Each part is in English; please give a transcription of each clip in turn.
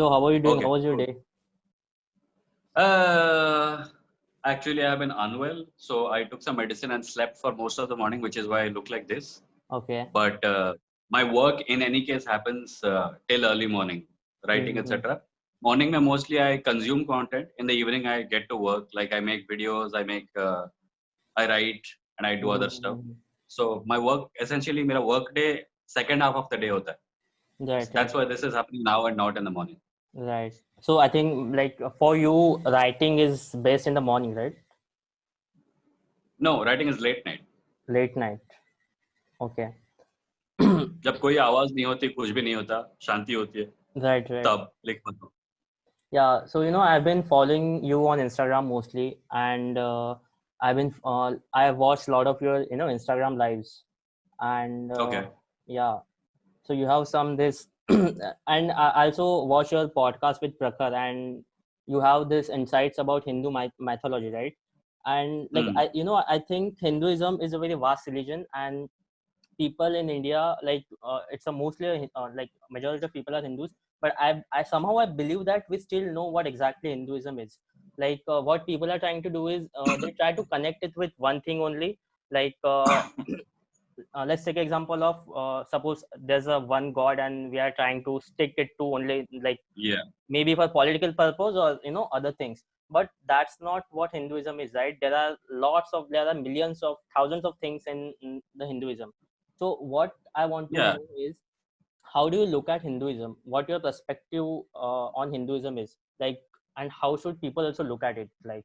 So how are you doing? Okay, How was your cool. day? Uh, Actually, I have been unwell, so I took some medicine and slept for most of the morning, which is why I look like this. Okay. But my work, in any case, happens till early morning, writing, Mm-hmm. etc. Morning, mein mostly I consume content. In the evening, I get to work. Like I make videos, I write, and I do other stuff. Mm-hmm. So my work, essentially, मेरा work day second half of the day होता है. Right, right, That's why this is happening now and not in the morning. right. So I think like for you, writing is best in the morning, right? No, writing is late night. Late night. Okay. जब कोई आवाज नहीं होती, कुछ भी नहीं होता, शांति होती है, Right, right. तब लिख पाता हूँ. Yeah. So I've been following you on Instagram mostly, and I've watched a lot of your Instagram lives, and Okay. yeah. So you have some this, and I also watch your podcast with Prakhar, and you have this insights about Hindu mythology, right? And like Hmm. I think Hinduism is a very vast religion, and people in India, like it's a mostly like majority of people are Hindus, but I somehow I believe that we still know what exactly Hinduism is. Like what people are trying to do is they try to connect it with one thing only, like let's take an example of suppose there's a one god and we are trying to stick it to only like Yeah. maybe for political purpose or other things, but that's not what Hinduism is, right? There are millions of thousands of things in the Hinduism. So what I want to Yeah. know is, how do you look at Hinduism? What your perspective on Hinduism is like, and how should people also look at it, like?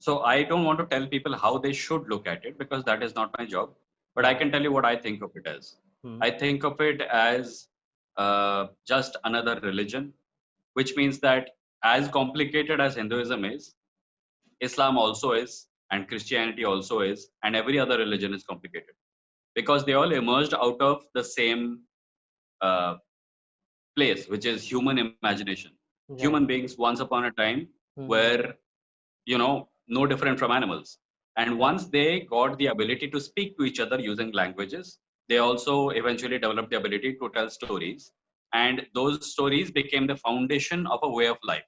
So I don't want to tell people how they should look at it because that is not my job. But I Yeah. can tell you what I think of it as. Hmm. I think of it as just another religion, which means that as complicated as Hinduism is, Islam also is, and Christianity also is, and every other religion is complicated because they all emerged out of the same uh, place, which is human imagination. Right. Human beings, once upon a time, Hmm. were, no different from animals. And Right. once they got the ability to speak to each other using languages, they also eventually developed the ability to tell stories. And those stories became the foundation of a way of life.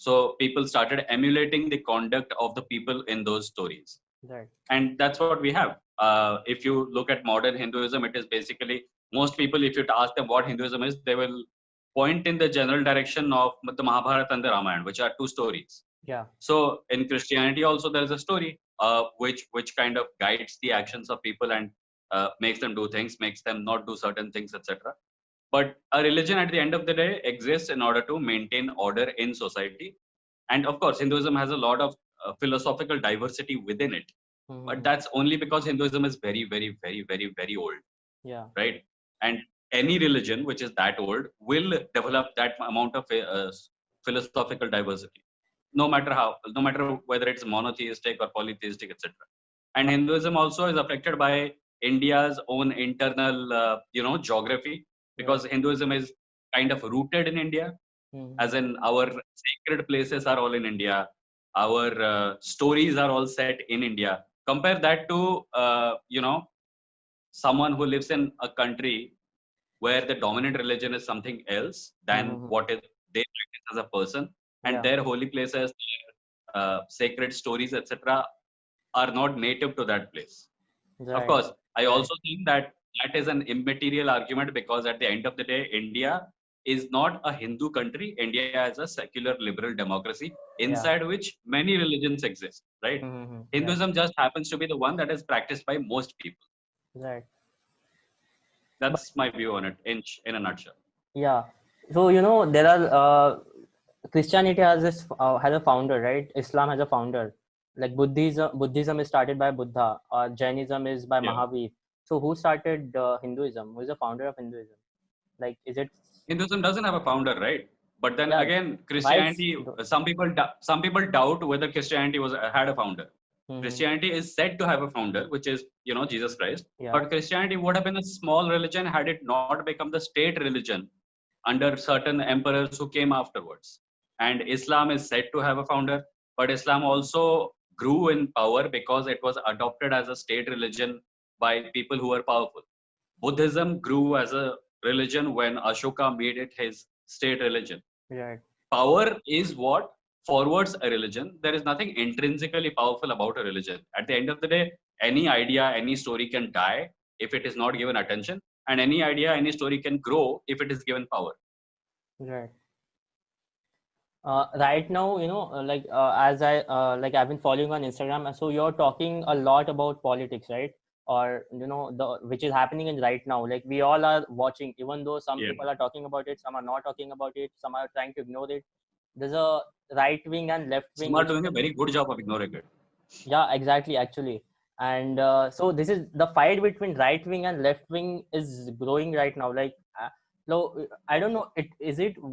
So people started emulating the conduct of the people in those stories. Right. And that's what we have. If you look at modern Hinduism, it is basically most people, if you ask them what Hinduism is, they will point in the general direction of the Mahabharata and the Ramayana, which are two stories. Yeah. So in Christianity also there is a story which kind of guides the actions of people and makes them do things, makes them not do certain things, etc. But a religion at the end of the day exists in order to maintain order in society. And of course, Hinduism has a lot of philosophical diversity within it. But Hmm. that's only because Hinduism is very, very, very, very, very old, Yeah. right? And any religion which is that old will develop that amount of philosophical diversity, no matter whether it's monotheistic or polytheistic, etc. And Hinduism also is affected by India's own internal geography, because Right. Hinduism is kind of rooted in India, Hmm. as in our sacred places are all in India, our stories are all set in India. Compare that to someone who lives in a country where the dominant religion is something else than Hmm. what is they practice as a person, and Yeah. their holy places, sacred stories, etc., are not native to that place. Of Right. course, I Right. also think that that is an immaterial argument, because at the end of the day, India is not a Hindu country. India is a secular liberal democracy Yeah. inside which many religions exist, right? Hmm. Right. Hinduism just happens to be the one that is practiced by most people. Right. But That's my view on it in a nutshell. yeah, so there are Christianity has a founder, right? Islam has a founder. Like Buddhism is started by Buddha, or Jainism is by Yeah. Mahavir. So who started Hinduism? Who is the founder of Hinduism? Like, is it? Hinduism doesn't have a founder, right? But then Yeah, again, why it's Christianity. Some people doubt whether Christianity had a founder. mm-hmm. Christianity is said to have a founder, which is Jesus Christ. Yeah. But Christianity would have been a small religion had it not become the state religion under certain emperors who came afterwards. And Islam is said to have a founder, but Islam also grew in power because it was adopted as a state religion by people who were powerful. Buddhism grew as a religion when Ashoka made it his state religion. Right. Power is what forwards a religion. There is nothing intrinsically powerful about a religion. At the end of the day, any idea, any story can die if it is not given attention, and any idea, any story can grow if it is given power. Right. Right now, as I've been following on Instagram, so you're talking a lot about politics, right? Or the which is happening in right now. Like we all are watching, even though some Yeah. people are talking about it, some are not talking about it, some are trying to ignore it. There's a right wing and left wing. Some are doing a very good job of ignoring it. Yeah, exactly, actually. And so this is the fight between right wing and left wing is growing right now. Like, so I don't know.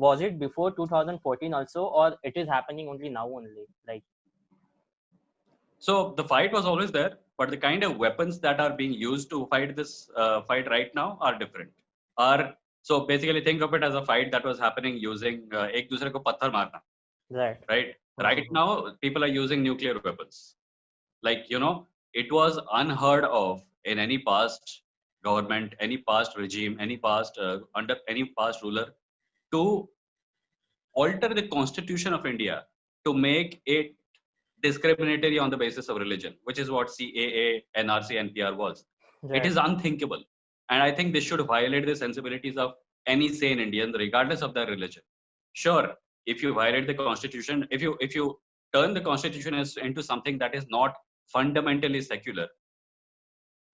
Was it before 2014 also, or it is happening only now only? Like, So the fight was always there, but the kind of weapons that are being used to fight this fight right now are different. So basically think of it as a fight that was happening using ek dusre ko patthar marna. right. Right? Right now, people are using nuclear weapons. Like, it was unheard of in any past government, any past regime, under any past ruler to alter the constitution of India to make it discriminatory on the basis of religion, which is what CAA, NRC, NPR was. Right. It is unthinkable. And I think this should violate the sensibilities of any sane Indian, regardless of their religion. Sure, if you violate the constitution, if you turn the constitution into something that is not fundamentally secular,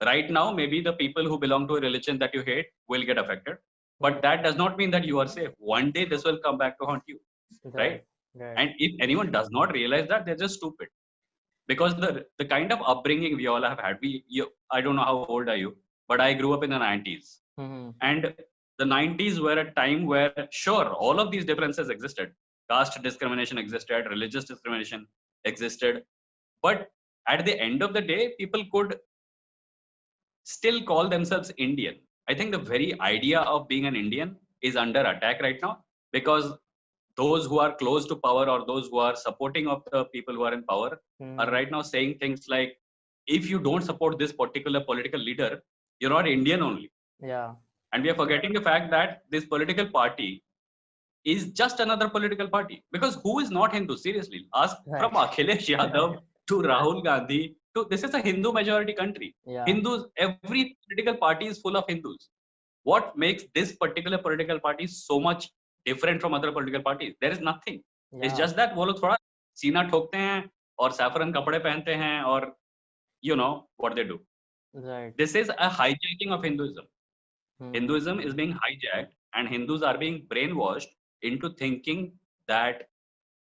right now maybe the people who belong to a religion that you hate will get affected, but that does not mean that you are safe. One day this will come back to haunt you, right? And if anyone does not realize that, they're just stupid. Because the kind of upbringing we all have had, I don't know how old are you, but I grew up in the 90s. And the 90s were a time where, sure, all of these differences existed. Caste discrimination existed, religious discrimination existed. But at the end of the day, people could still call themselves Indian. I think the very idea of being an Indian is under attack right now, because those who are close to power or those who are supporting of the people who are in power are right now saying things like, if you don't support this particular political leader, you're not Indian only. Yeah. And we are forgetting the fact that this political party is just another political party. Because who is not Hindu? Seriously, ask from Akhilesh Yadav to Rahul Gandhi. This is a Hindu majority country. Yeah. Hindus, every political party is full of Hindus. What makes this particular political party so much different from other political parties? There is nothing. Yeah. It's just that वो लोग थोड़ा सीना ठोकते हैं और saffron कपड़े पहनते हैं और you know what they do. Right. This is a hijacking of Hinduism. Hinduism is being hijacked and Hindus are being brainwashed into thinking that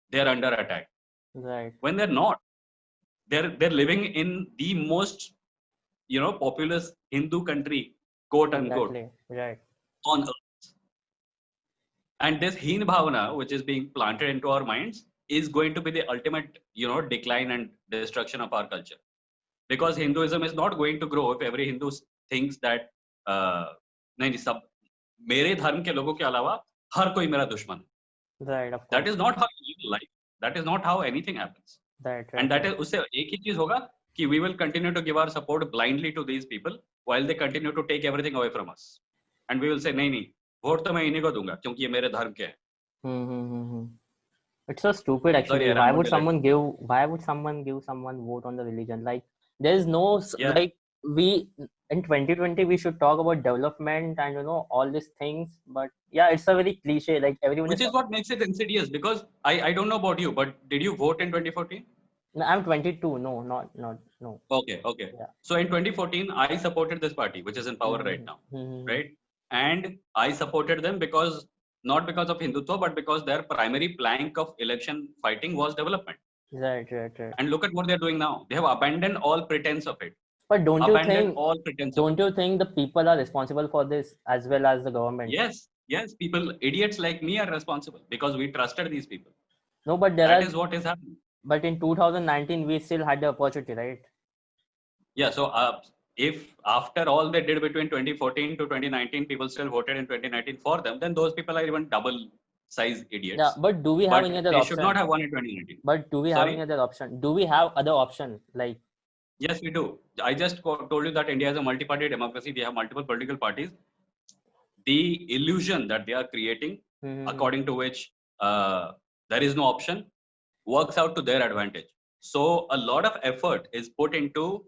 they're under attack. Right. When they're not. They're living in the most populous Hindu country, quote unquote, right, on earth. And this Heen Bhavana, which is being planted into our minds, is going to be the ultimate, decline and destruction of our culture. Because Hinduism is not going to grow if every Hindu thinks that नहीं सब मेरे धर्म के लोगों के अलावा हर कोई मेरा दुश्मन. Right, of course. That is not how you live life. That is not how anything happens. Right. And that is उससे एक ही चीज होगा कि we will continue to give our support blindly to these people while they continue to take everything away from us. And we will say नहीं vote तो मैं इन्हीं को दूंगा क्योंकि ये मेरे धर्म के हैं. It's so stupid actually. Sorry, why would someone give someone vote on the religion? Like there is no like we in 2020 we should talk about development and all these things, but yeah, it's a very cliche, like everyone which is what makes it insidious. Because I don't know about you, but did you vote in 2014? No, I'm 22. No. Okay. Yeah. So in 2014 I supported this party which is in power right now, right? And I supported them because not because of Hindutva, but because their primary plank of election fighting was development. Right. And look at what they're doing now. They have abandoned all pretense of it. But don't you think the people are responsible for this as well as the government? Yes. People, idiots like me are responsible because we trusted these people. No, but that is what is happening. But in 2019, we still had the opportunity, right? Yeah. So if after all they did between 2014 to 2019, people still voted in 2019 for them, then those people are even double size idiots. Yeah, but do we have any other option? They should not have won in 2019. But do we have any other option? Do we have other option? Like, yes, we do. I just told you that India is a multi-party democracy. We have multiple political parties. The illusion that they are creating according to which there is no option, works out to their advantage. So a lot of effort is put into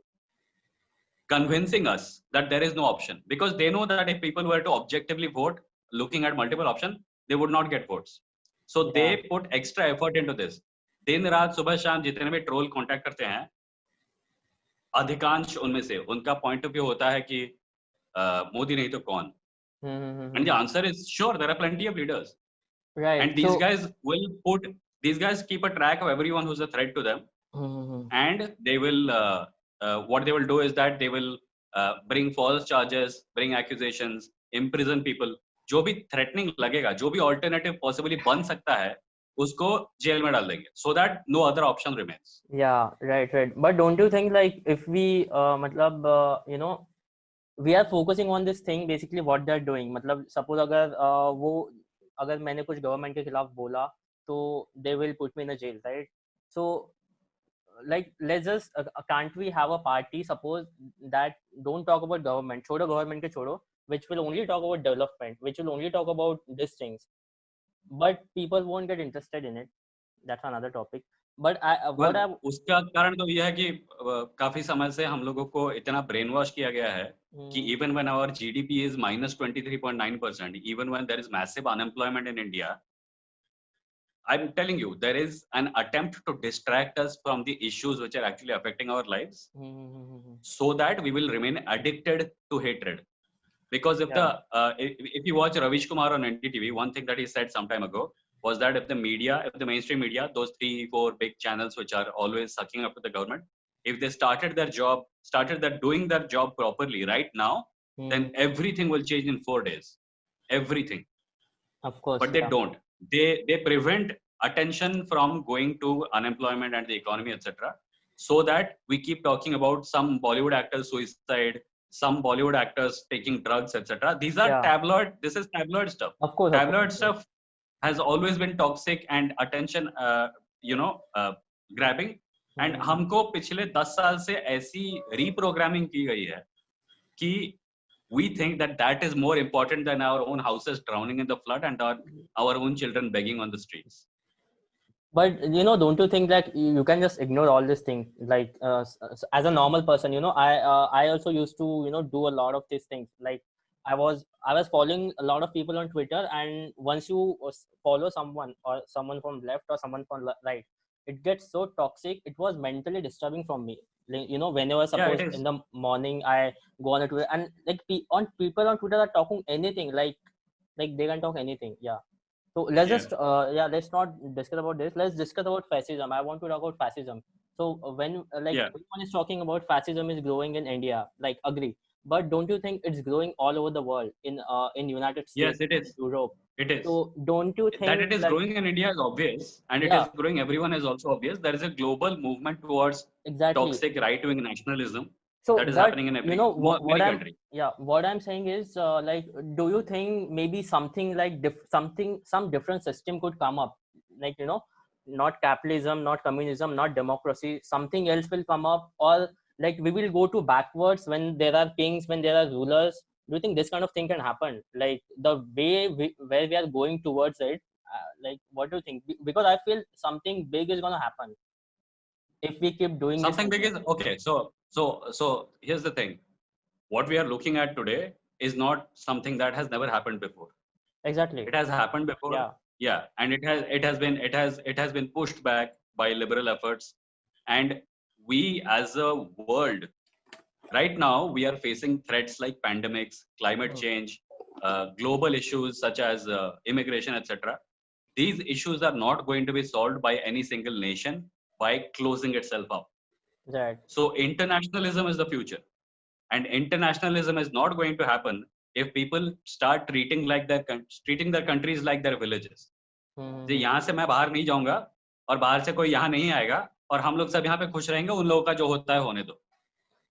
convincing us that there is no option, because they know that if people were to objectively vote looking at multiple options, they would not get votes. So they put extra effort into this. दिन रात सुबह शाम जितने भी troll contact करते हैं, अधिकांश उनमें से उनका पॉइंट ऑफ व्यू होता है कि मोदी नहीं तो कौन. And the answer is sure, there are plenty of leaders. Right. And these guys keep a track of everyone who's a threat to them. And they will, what they will do is that they will bring false charges, bring accusations, imprison people. जो भी threatening लगेगा, जो भी alternative possibly बन सकता है, उसको jail में डाल देंगे, so that no other option remains. Yeah, right. But don't you think like if we, you know, we are focusing on this thing, basically what they're doing, मतलब suppose अगर मैंने कुछ government के खिलाफ बोला, तो they will put me in a jail, right? So like let's just can't we have a party, suppose, that don't talk about government, छोड़ो government के छोड़ो, which will only talk about development, which will only talk about these things, but people won't get interested in it. That's another topic. But उसका कारण तो यह है कि काफी समय से हम लोगों को इतना ब्रेन वॉश किया गया है कि even when our GDP is minus 23.9%, even when there is massive unemployment in India, I'm telling you, there is an attempt to distract us from the issues which are actually affecting our lives, so that we will remain addicted to hatred. Because if you watch Ravish Kumar on NDTV, one thing that he said some time ago was that if the mainstream media, those 3-4 big channels which are always sucking up to the government, if they started doing their job properly right now, then everything will change in 4 days. Everything. Of course. But they don't. They prevent attention from going to unemployment and the economy, etc. So that we keep talking about some Bollywood actors' suicide, some Bollywood actors taking drugs, etc. These are tabloid. This is tabloid stuff. Of course. Tabloid stuff has always been toxic and attention, grabbing. And हमको पिछले 10 साल से ऐसी reprogramming की गई है कि we think that is more important than our own houses drowning in the flood and our own children begging on the streets. But don't you think that you can just ignore all these things? Like as a normal person, I also used to do a lot of these things. Like I was following a lot of people on Twitter, and once you follow someone or someone from left or someone from right, it gets so toxic. It was mentally disturbing for me. Whenever suppose in the morning I go on Twitter, and like people on Twitter are talking anything, like they can talk anything. Yeah. So let's let's not discuss about this. Let's discuss about fascism. I want to talk about fascism. So when everyone is talking about fascism is growing in India, like agree. But don't you think it's growing all over the world in United States? Yes, it is. Europe. It is. So don't you think that it is growing in India is obvious, and it is growing everyone is also obvious. There is a global movement towards toxic right-wing nationalism that is happening in every country. What I'm saying is do you think maybe something like some different system could come up, like not capitalism, not communism, not democracy, something else will come up, or like we will go to backwards when there are kings, when there are rulers? Do you think this kind of thing can happen? Like the way where we are going towards it, like what do you think? Because I feel something big is going to happen if we keep doing something big is okay. So here's the thing. What we are looking at today is not something that has never happened before. Exactly. It has happened before. Yeah. And it has been pushed back by liberal efforts. And we as a world, right now, we are facing threats like pandemics, climate change, global issues such as immigration, etc. These issues are not going to be solved by any single nation by closing itself up. Right. So internationalism is the future, and internationalism is not going to happen if people start treating their countries like their villages. तो यहाँ से मैं बाहर नहीं जाऊंगा और बाहर से कोई यहाँ नहीं आएगा और हम लोग सब यहाँ पे खुश रहेंगे, उन लोगों का जो होता है होने दो.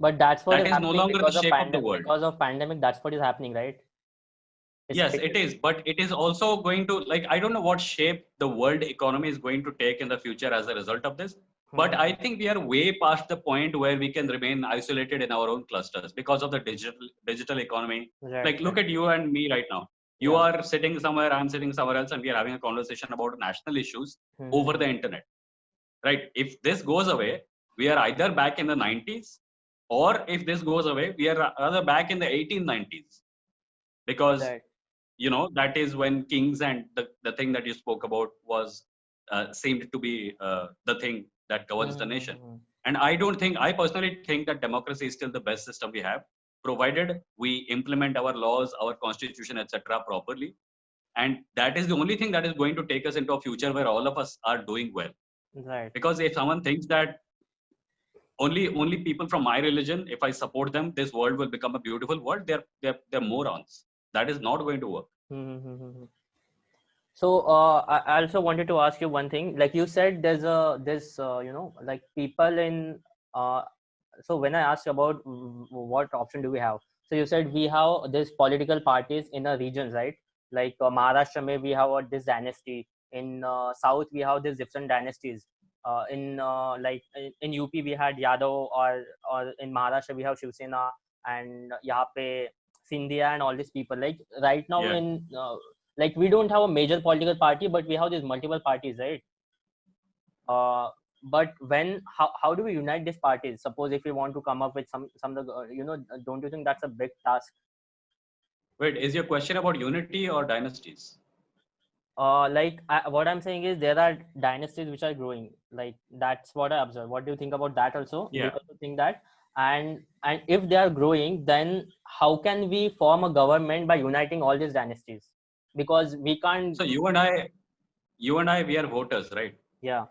But that's what that is no longer the shape of the world. Because of pandemic, that's what is happening, right? Yes, it is. But it is also going to, I don't know what shape the world economy is going to take in the future as a result of this. But I think we are way past the point where we can remain isolated in our own clusters because of the digital economy. Right. Like, look at you and me right now. You Yeah. are sitting somewhere, I'm sitting somewhere else, and we are having a conversation about national issues over the internet, right? If this goes away, we are either back in the 90s, or if this goes away, we are rather back in the 1890s, because Right. that is when kings and the thing that you spoke about was seemed to be the thing that governs the nation. And I personally think that democracy is still the best system we have, provided we implement our laws, our constitution, etc. properly. And that is the only thing that is going to take us into a future where all of us are doing well. Right. Because if someone thinks that only people from my religion, if I support them, this world will become a beautiful world, they're morons. That is not going to work. So I also wanted to ask you one thing. Like you said, there's like people in. So when I asked about what option do we have, so you said we have this political parties in a region, right? Like Maharashtra, may we have this dynasty. In South, we have these different dynasties. In in UP, we had Yadav, or in Maharashtra, we have Shiv Sena, and यहाँ पे Scindia and all these people. Like right now Yeah. in like we don't have a major political party, but we have these multiple parties, right? But how do we unite these parties? Suppose if we want to come up with some don't you think that's a big task? Wait, is your question about unity or dynasties? What I'm saying is there are dynasties which are growing. Like that's what I observe. What do you think about that also? Do you Yeah. also think that? And if they are growing, then how can we form a government by uniting all these dynasties? Because we can't. So you and I, we are voters, right? Yeah.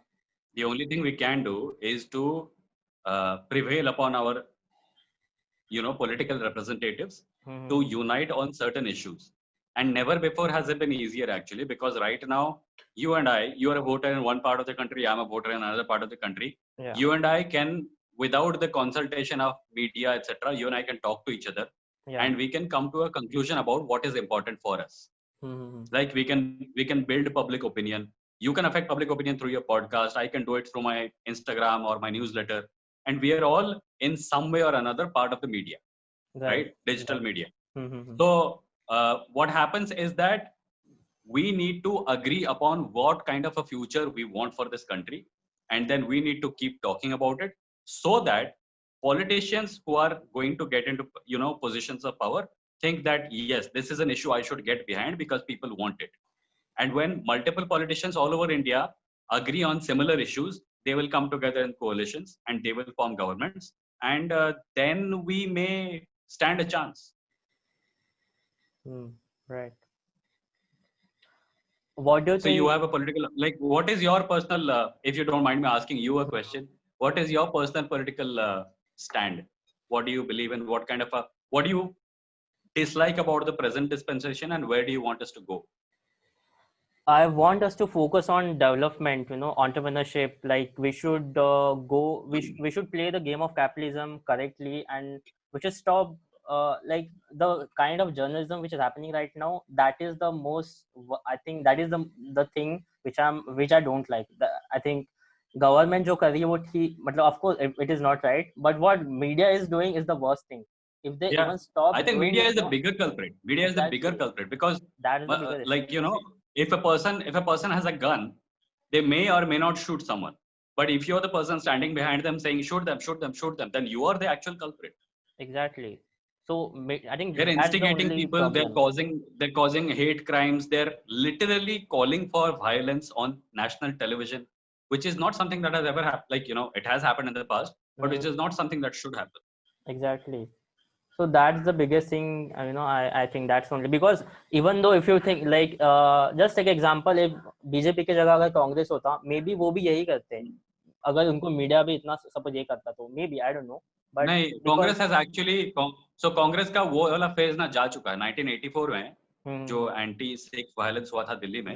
The only thing we can do is to prevail upon our, political representatives to unite on certain issues. And never before has it been easier, actually, because right now, you are a voter in one part of the country, I'm a voter in another part of the country. Yeah. You and I can, without the consultation of media, etc., you and I can talk to each other, Yeah. and we can come to a conclusion about what is important for us. Like we can build public opinion. You can affect public opinion through your podcast. I can do it through my Instagram or my newsletter. And we are all in some way or another part of the media, right? Digital media. So what happens is that we need to agree upon what kind of a future we want for this country. And then we need to keep talking about it, so that politicians who are going to get into, positions of power think that, yes, this is an issue I should get behind because people want it. And when multiple politicians all over India agree on similar issues, they will come together in coalitions and they will form governments. And then we may stand a chance. Right. What do you So think? you have a political, like, what is your personal, if you don't mind me asking you a question, what is your personal political stand? What do you believe in? What do you dislike about the present dispensation, and where do you want us to go? I want us to focus on development, entrepreneurship. Like we should we should play the game of capitalism correctly, and we should stop like the kind of journalism which is happening right now. That is the most, I think that is the thing which I don't like. I think government जो कर रही है वो ठीक, मतलब of course it is not right, but what media is doing is the worst thing. If they Yeah, even stop I think doing media it, is the bigger culprit. Media is the bigger culprit, because that is the bigger issue. like, if a person has a gun, they may or may not shoot someone. But if you're the person standing behind them saying shoot them, shoot them, shoot them, then you are the actual culprit. Exactly. So I think They're that's the instigating only people. problem. They're causing hate crimes. They're literally calling for violence on national television, which is not something that has ever happened. Like, it has happened in the past, but which is not something that should happen. Exactly. So that's the biggest thing. I think that's only because even though if you think like just take example, if BJP की जगह अगर कांग्रेस होता, maybe वो भी यही करते. अगर उनको मीडिया भी इतना सपोर्ट ये करता तो maybe I don't know. But नहीं, कांग्रेस हैज एक्चुअली, सो कांग्रेस का वो वाला फेज ना जा चुका है 1984 में, जो एंटी सिख वायलेंस हुआ था दिल्ली में.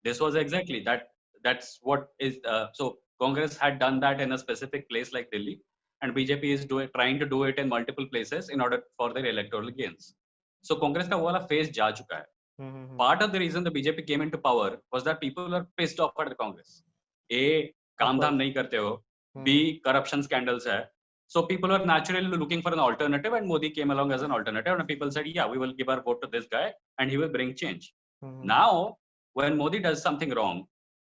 This was exactly that's what is, so Congress had done that in a specific place like Delhi, and BJP is trying to do it in multiple places in order for their electoral gains. So Congress का वो वाला phase जा चुका है. Part of the reason the BJP came into power was that people are pissed off at the Congress. A, काम धाम नहीं करते हो. B, corruption scandals है. So people were naturally looking for an alternative, and Modi came along as an alternative, and people said, yeah, we will give our vote to this guy and he will bring change. Now, when Modi does something wrong,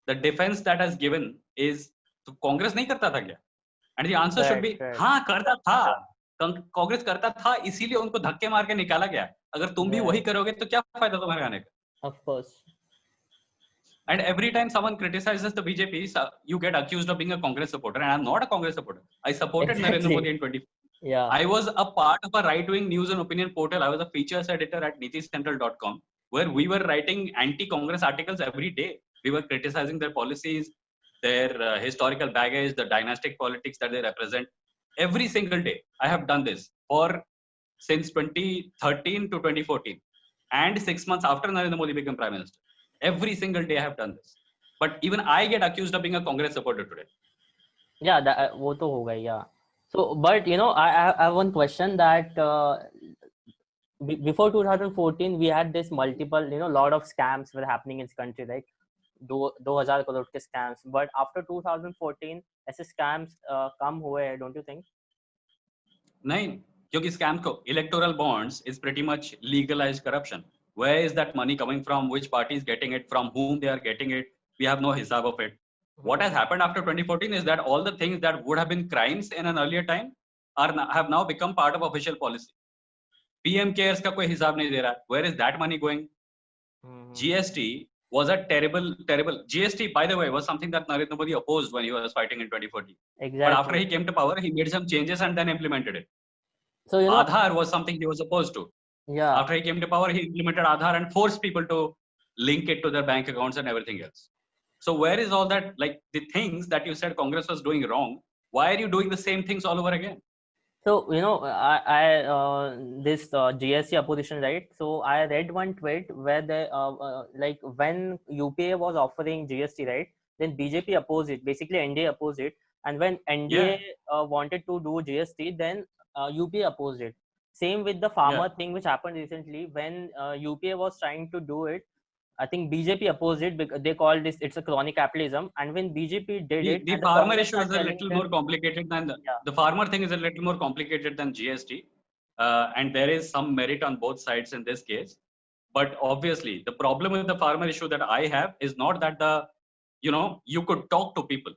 the defense that has given is, तो कांग्रेस नहीं करता था क्या? And the answer should be, हाँ करता था, कांग्रेस करता था, इसीलिए उनको धक्के मार के निकाला गया. अगर तुम भी वही करोगे तो क्या फायदा तुम्हारे आने का? Of course. And every time someone criticizes the BJP, you get accused of being a Congress supporter. And I'm not a Congress supporter. I supported Narendra Modi in 20. Yeah. I was a part of a right-wing news and opinion portal. I was a features editor at NitiCentral.com, where we were writing anti-Congress articles every day. We were criticizing their policies, their historical baggage, the dynastic politics that they represent. Every single day, I have done this for since 2013 to 2014, and 6 months after Narendra Modi became Prime Minister. Every single day I have done this. But even I get accused of being a Congress supporter today. Yeah, वो तो होगा, yeah. So, but I have one question that before 2014 we had this multiple, lot of scams were happening in this country, like 2000 crore के scams. But after 2014 ऐसे scams कम हुए, don't you think? नहीं, क्योंकि scams को electoral bonds is pretty much legalized corruption. Where is that money coming from? Which party is getting it? From whom they are getting it? We have no hisab of it. What has happened after 2014 is that all the things that would have been crimes in an earlier time have now become part of official policy. PM cares का कोई हिसाब नहीं दे रहा. Where is that money going? GST was a terrible. GST, by the way, was something that Narendra Modi opposed when he was fighting in 2014. Exactly. But after he came to power, he made some changes and then implemented it. So Aadhaar was something he was opposed to. Yeah. After he came to power, he implemented Aadhaar and forced people to link it to their bank accounts and everything else. So where is all that, like the things that you said Congress was doing wrong? Why are you doing the same things all over again? So, this GST opposition, right? So I read one tweet where they, like when UPA was offering GST, right? Then BJP opposed it. Basically, NDA opposed it. And when NDA wanted to do GST, then UPA opposed it. Same with the farmer thing, which happened recently when UPA was trying to do it. I think BJP opposed it because they called this, it's a crony capitalism. And when BJP did it, the farmer issue is a little more complicated than the farmer thing is a little more complicated than GST. And there is some merit on both sides in this case. But obviously, the problem with the farmer issue that I have is not that you could talk to people.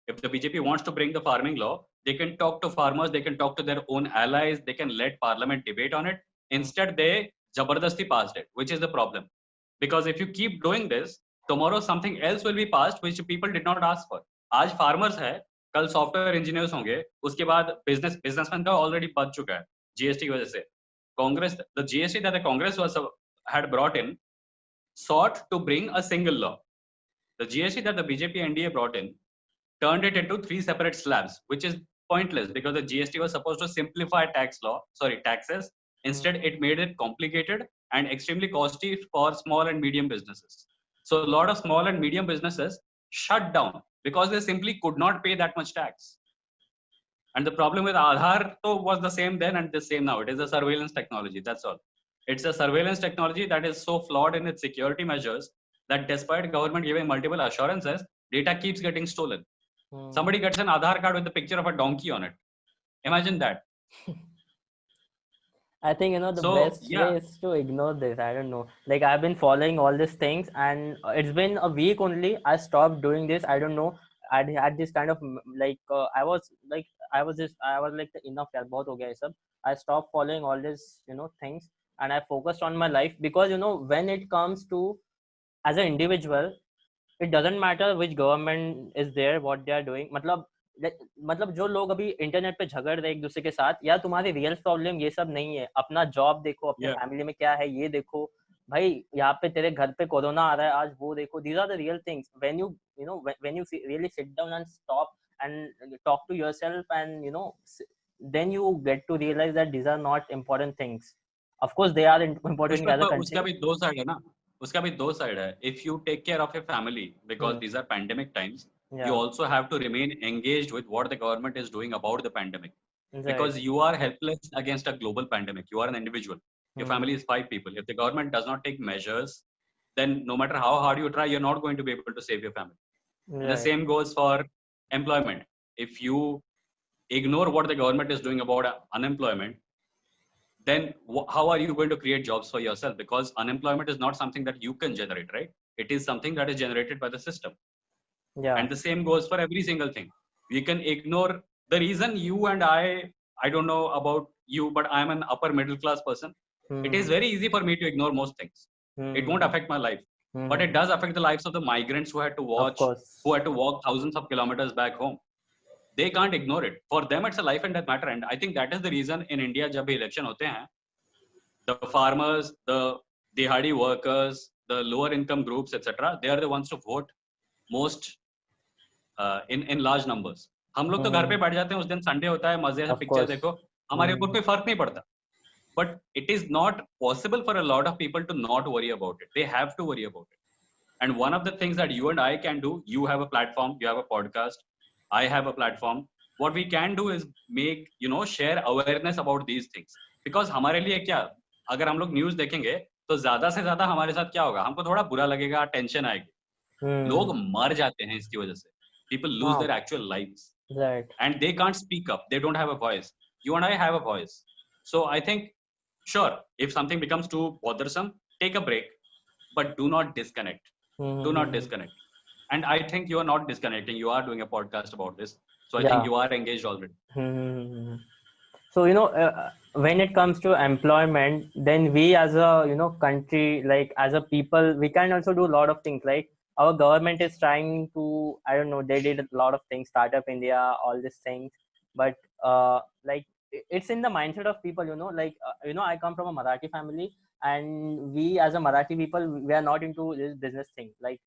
If the BJP wants to bring the farming law, they can talk to farmers, they can talk to their own allies, they can let parliament debate on it. Instead, they jabardasti passed it, which is the problem. Because if you keep doing this, tomorrow something else will be passed which people did not ask for. आज farmers है, कल software engineers होंगे, उसके बाद businessman का already बच चुका है GST की वजह से. Congress, the GST that the Congress had brought in, sought to bring a single law. The GST that the BJP NDA brought in turned it into 3 separate slabs, which is pointless because the GST was supposed to simplify taxes. Instead, it made it complicated and extremely costly for small and medium businesses. So a lot of small and medium businesses shut down because they simply could not pay that much tax. And the problem with Aadhaar was the same then and the same now. It is a surveillance technology, that's all. It's a surveillance technology that is so flawed in its security measures that despite government giving multiple assurances, data keeps getting stolen. Somebody gets an Aadhaar card with the picture of a donkey on it. Imagine that. I think the best way is to ignore this. I don't know. Like I've been following all these things, and it's been a week only. I stopped doing this. I don't know. I had this kind of like I was like enough यार बहुत हो गया ये सब. I stopped following all this things, and I focused on my life because when it comes to as an individual, it doesn't matter which government is there, what they are doing. मतलब जो लोग अभी internet पे झगड़ रहे एक दूसरे के साथ, या तुम्हारी रियल प्रॉब्लम ये सब नहीं है. अपना जॉब देखो, अपने फैमिली में क्या है ये देखो. भाई यहाँ पे तेरे घर पे कोरोना आ रहा है आज, वो देखो. These are the real things. When you really sit down and stop and talk to yourself, and then you get to realize that these are not important things. Of course they are important in other countries. उसका भी दो side है ना. उसका भी दो side है. If you take care of your family, because these are pandemic times, you also have to remain engaged with what the government is doing about the pandemic. Because you are helpless against a global pandemic. You are an individual. Your family is 5 people. If the government does not take measures, then no matter how hard you try, you're not going to be able to save your family. The same goes for employment. If ignore what the government is doing about unemployment, then how are you going to create jobs for yourself? Because unemployment is not something that you can generate, right? It is something that is generated by the system. Yeah. And the same goes for every single thing. We can ignore the reason you and I don't know about you, but I'm an upper middle class person. It is very easy for me to ignore most things. It won't affect my life, but it does affect the lives of the migrants who had to Of course. walk thousands of kilometers back home. They can't ignore it. For them, it's a life and death matter. And I think that is the reason in India, जब भी election होते हैं, the farmers, the dihadi workers, the lower income groups, etc., they are the ones to vote most in large numbers. हम लोग तो घर पे बैठ जाते हैं, उस दिन संडे होता है, मजे से Of पिक्चर course. देखो, हमारे ऊपर कोई फर्क नहीं पड़ता. But it is not possible for a lot of people to not worry about it. They have to worry about it. And one of the things that you and I can do, you have a platform, you have a podcast, I have a platform. What we can do is make, share awareness about these things. Because हमारे लिए क्या, अगर हम लोग news देखेंगे तो ज़्यादा से ज़्यादा हमारे साथ क्या होगा, हमको थोड़ा बुरा लगेगा, टेंशन आएगी. लोग मर जाते हैं इसकी वजह से. People lose their actual lives. Right. And they can't speak up. They don't have a voice. You and I have a voice. So I think, sure, if something becomes too bothersome, take a break, but do not disconnect. Do not disconnect. And I think you are not disconnecting. You are doing a podcast about this. So I think you are engaged already. So, when it comes to employment, then we as a, country, like as a people, we can also do a lot of things. Like our government is trying to, I don't know, they did a lot of things, Startup India, all these things. But like it's in the mindset of people, like, I come from a Marathi family, and we as a Marathi people, we are not into this business thing. Like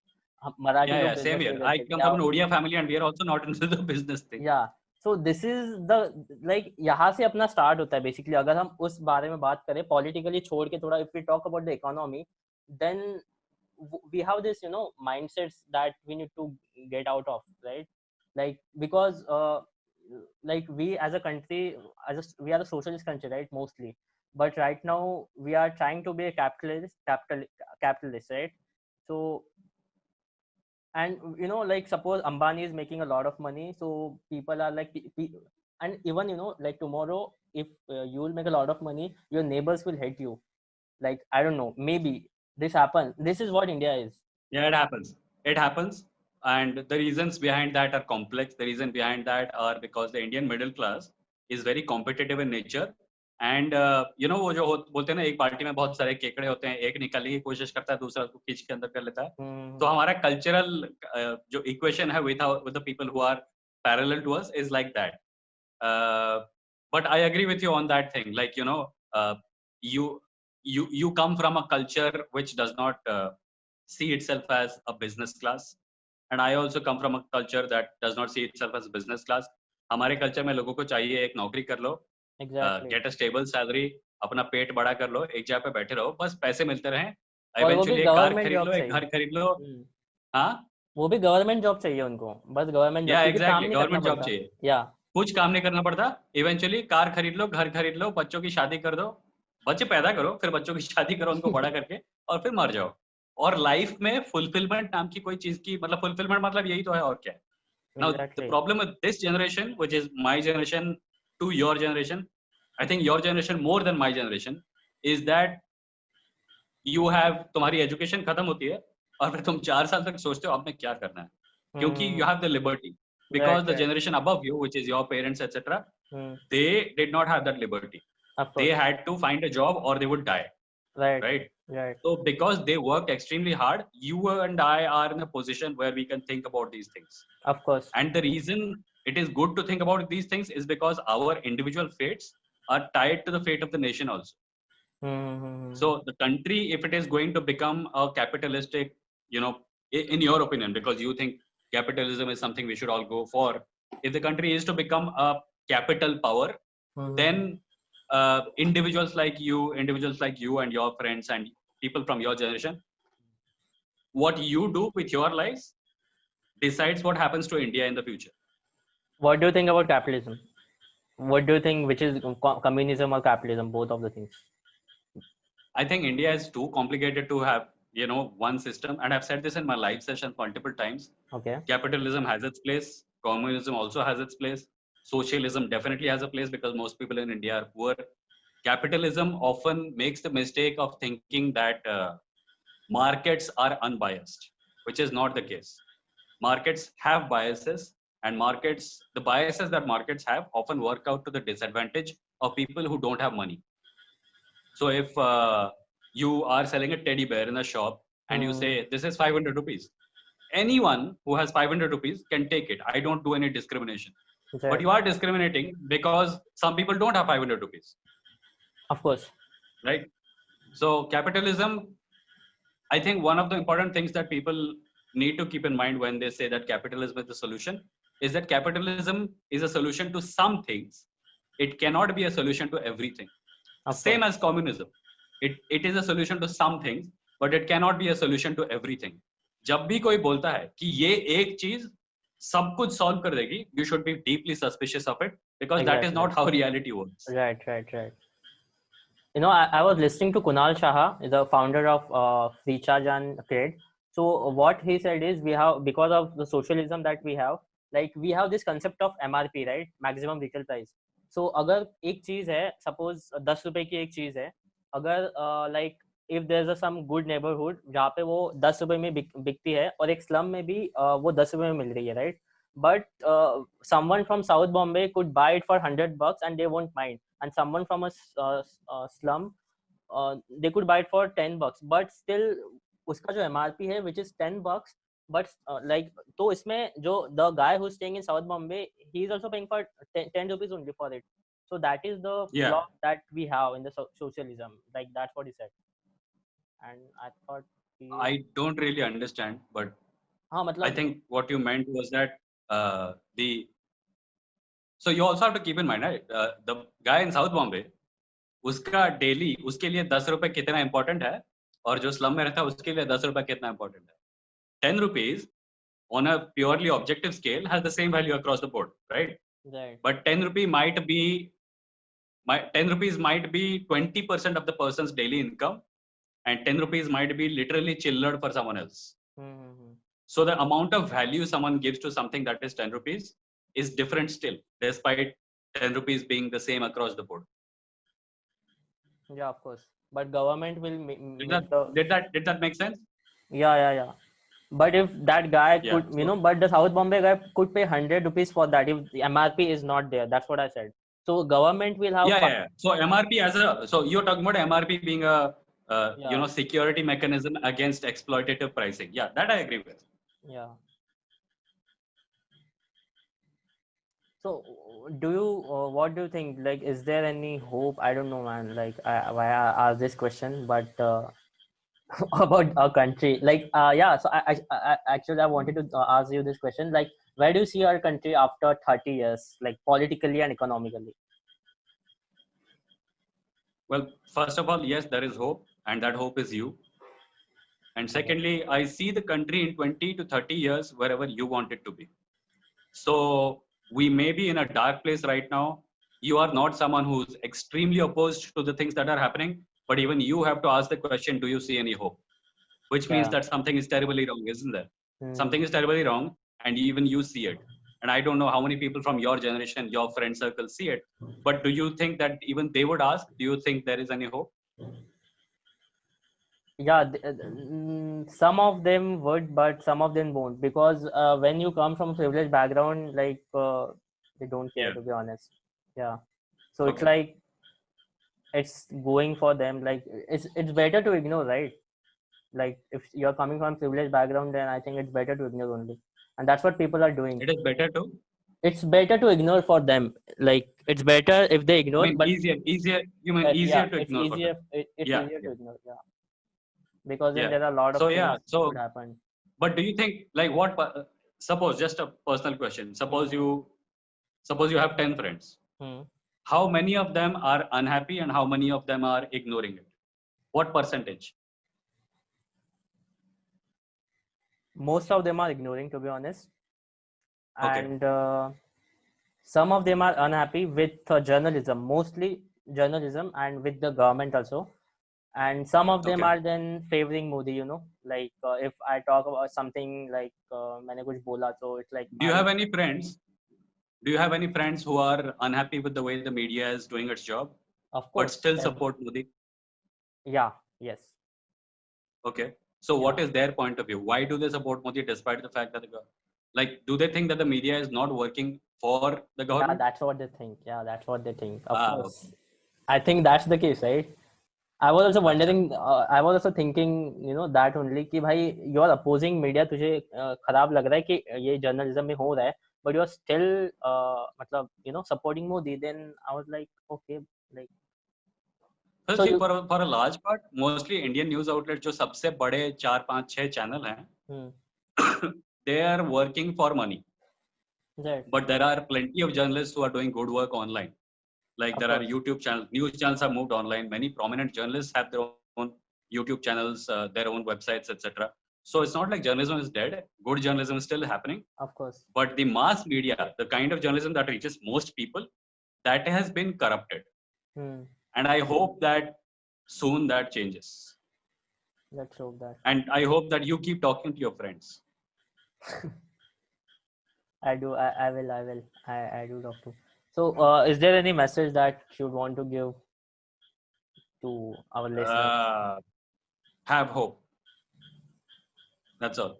Marathi Yeah, same here. I come from an Odia family and we are also not into the business thing. Yeah. So this is the like यहाँ से अपना start होता है basically. अगर हम उस बारे में बात करें politically छोड़ के थोड़ा, if we talk about the economy, then we have this mindsets that we need to get out of, right? Like because like we as a country, we are a socialist country, right, mostly, but right now we are trying to be a capitalist, right? So, and like suppose Ambani is making a lot of money, so people are like, and even like tomorrow if you will make a lot of money, your neighbors will hate you. Like I don't know, maybe this happens. This is what India is. Yeah, it happens. And the reasons behind that are complex. The reason behind that are because the Indian middle class is very competitive in nature. And वो जो बोलते हैं ना, एक party में बहुत सारे केकड़े होते हैं, एक निकालने की कोशिश करता है, दूसरा उसको खींच के अंदर कर लेता है. तो हमारा कल्चरल जो इक्वेशन है with the people who are parallel to us is like that. But I agree with you on that thing. Like you come from a culture which does not see itself as a business class, and I also come from a culture that does not see itself as a business class. हमारे culture में लोगों को चाहिए एक नौकरी कर लो, get a stable salary, अपना पेट बड़ा कर लो, एक जगह पे बैठे रहो, बस पैसे मिलते रहें, eventually एक कार खरीद लो, एक घर खरीद लो. हाँ, वो भी गवर्नमेंट जॉब चाहिए उनको, बस government job. Exactly, government job चाहिए. या कुछ काम नहीं करना पड़ता, इवेंचुअली कार खरीद लो, घर खरीद लो, बच्चों की शादी कर दो, बच्चे पैदा करो, फिर बच्चों की शादी करो, उनको बड़ा करके, और फिर मर जाओ. और लाइफ में फुलफिलमेंट नाम की कोई चीज की, मतलब फुलफिलमेंट मतलब यही तो है, और क्या है. Now the problem with this generation, which is my generation to your generation, I think your generation more than my generation, is that you have, तुम्हारी एजुकेशन खत्म होती है और फिर तुम 4 साल तक सोचते हो अब मैं क्या करना है, क्योंकि you have the liberty, because the generation above you, which is your parents, etc., they did not have that liberty. They had to find a job or they would die. Right. So because they worked extremely hard, you and I are in a position where we can think about these things. Of course. And the reason it is good to think about these things is because our individual fates are tied to the fate of the nation also. So the country, if it is going to become a capitalistic, in your opinion, because you think capitalism is something we should all go for, if the country is to become a capital power, then individuals like you and your friends and people from your generation, what you do with your lives decides what happens to India in the future. What do you think about capitalism? What do you think, which is communism or capitalism, both of the things? I think India is too complicated to have, one system. And I've said this in my live session multiple times. Okay. Capitalism has its place. Communism also has its place. socialism definitely has a place because most people in India are poor. Capitalism often makes the mistake of thinking that markets are unbiased, which is not the case. Markets have biases, and the biases that markets have often work out to the disadvantage of people who don't have money. So if you are selling a teddy bear in a shop and you say, this is 500 rupees, anyone who has 500 rupees can take it. I don't do any discrimination. But you are discriminating because some people don't have 500 rupees. Of course. Right? So capitalism, I think one of the important things that people need to keep in mind when they say that capitalism is the solution is that capitalism is a solution to some things. It cannot be a solution to everything. Same as communism. It is a solution to some things, but it cannot be a solution to everything. जब भी कोई बोलता है कि ये एक चीज सब कुछ solve कर देगी, you should be deeply suspicious of it because that is not how reality works. Right. You know, I was listening to Kunal Shah, the founder of Freecharge and Cred. So what he said is we have, because of the socialism that we have, like we have this concept of MRP, right? Maximum retail price. So अगर एक चीज है, suppose 10 रुपए की एक चीज है, अगर like if there's a some good neighborhood जहाँ पे वो 10 रुपए में बिकती है और एक slum में भी वो 10 रुपए में मिल रही है, right? But someone from South Bombay could buy it for $100 and they won't mind, and someone from a slum they could buy it for $10, but still उसका जो MRP है which is $10, but like तो इसमें जो the guy who's staying in South Bombay, he is also paying for 10 rupees only for it. So that is the flaw that we have in the socialism. Like that's what he said, and I thought I don't really understand, but I think what you meant was that so you also have to keep in mind, right? The guy in South Bombay, उसका daily उसके लिए 10 रुपए कितना important है और जो slum में रहता है उसके लिए 10 रुपए कितना इंपॉर्टेंट है. 10 rupees on a purely objective scale has the same value across the board, right? But 10 rupees might be 20% of the person's daily income, and 10 rupees might be literally chillered for someone else. So the amount of value someone gives to something that is 10 rupees is different still, despite 10 rupees being the same across the board. Yeah, of course. But government will did that make sense? Yeah. But if that guy could, you know, but the South Bombay guy could pay 100 rupees for that if the MRP is not there. That's what I said. So government will have. Yeah. So MRP so you're talking about MRP being a you know, security mechanism against exploitative pricing. Yeah, that I agree with. Yeah. So do you what do you think, like is there any hope? I don't know, man, like why I asked this question, but about our country, like so I actually I wanted to ask you this question, like where do you see our country after 30 years, like politically and economically? Well, first of all, yes, there is hope, and that hope is you. And secondly, I see the country in 20 to 30 years wherever you want it to be. So we may be in a dark place right now. You are not someone who's extremely opposed to the things that are happening, but even you have to ask the question, do you see any hope? Which means that something is terribly wrong, isn't there? Something is terribly wrong, and even you see it. And I don't know how many people from your generation, your friend circle see it, but do you think that even they would ask, do you think there is any hope? Yeah, some of them would, but some of them won't, because when you come from a privileged background, like they don't care, to be honest. Yeah, so it's like it's going for them, like it's better to ignore, right? Like if you're coming from privileged background, then I think it's better to ignore only, and that's what people are doing. It is better to. It's better to ignore for them. Like it's better if they ignore. I mean, but easier. You mean easier to ignore? It's easier. It's easier to ignore. Yeah. Because then there are a lot of things that could happen. But do you think, like, what? Suppose, just a personal question. Suppose you have 10 friends. How many of them are unhappy and how many of them are ignoring it? What percentage? Most of them are ignoring, to be honest. And some of them are unhappy with journalism, mostly journalism, and with the government also. And some of them are then favoring Modi, you know, like if I talk about something like मैंने कुछ बोला, so it's like. Do you have any friends? Do you have any friends who are unhappy with the way the media is doing its job, Of but course. still support Modi? Yeah. Yes. Okay. So what Yeah. is their point of view? Why do they support Modi despite the fact that do they think that the media is not working for the Yeah, government? that's what they think. Yeah, that's what they think. Of Ah, okay. course. I think that's the case, right? I was also Acha. wondering, I was also thinking, that only कि भाई you are opposing media, तुझे खराब लग रहा है कि ये journalism में हो रहा है, but you are still मतलब supporting Modi. Then I was like, okay, like Well, so see, you. for a large part, mostly Indian news outlets जो सबसे बड़े 4 5 6 चैनल हैं, Hmm, they are working for money. right, But there are plenty of journalists who are doing good work online. Like of there are course, YouTube channels, news channels have moved online. Many prominent journalists have their own YouTube channels, their own websites, etc. So it's not like journalism is dead. Good journalism is still happening. of course. But the mass media, the kind of journalism that reaches most people, that has been corrupted. Hmm, And I hope that soon that changes. let's hope that. And I hope that you keep talking to your friends. I do. I will. I do talk to. So, is there any message that you want to give to our listeners? Uh, have hope. That's all.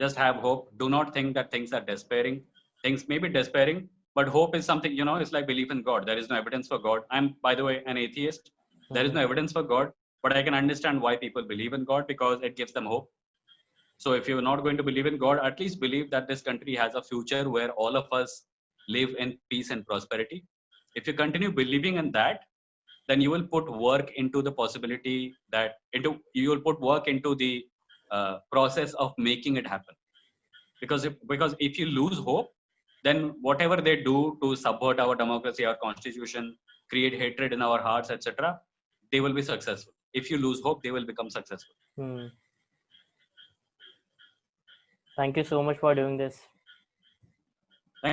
Just have hope. Do not think that things are despairing. Things may be despairing, but hope is something, it's like belief in God. There is no evidence for God. I'm, by the way, an atheist. There is no Hmm, evidence for God, but I can understand why people believe in God because it gives them hope. So if you're not going to believe in God, at least believe that this country has a future where all of us live in peace and prosperity. If you continue believing in that, then you will put work into the possibility that you will put work into the process of making it happen. Because if you lose hope, then whatever they do to subvert our democracy, our constitution, create hatred in our hearts, etc., they will be successful. If you lose hope, they will become successful. hmm. Thank you so much for doing this.